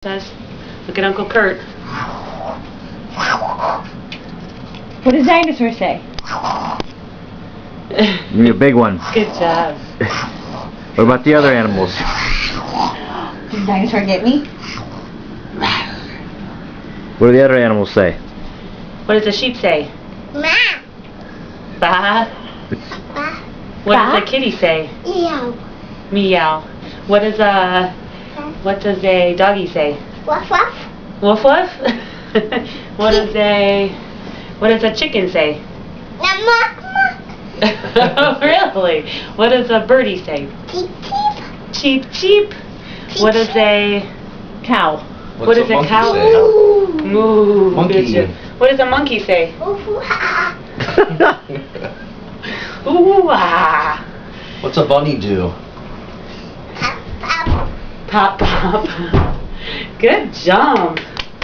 Says, look at Uncle Kurt. What does dinosaur say? Give me a big one. Good job. What about the other animals? Did dinosaur get me? What do the other animals say? What does the sheep say? Ma. Ba. Ba. What Ba? does the kitty say? Meow. Meow. What does a doggy say? Woof woof. Woof woof. What does a chicken say? Muck muck. Really? What does a birdie say? Cheep cheep. Cheep cheep. What does a Cow. what does a cow say? Oh, moo. Monkey. Good job. What does a monkey say? Oof ah. Ooh ah. What's a bunny do? Pop pop. Pop pop. Good job.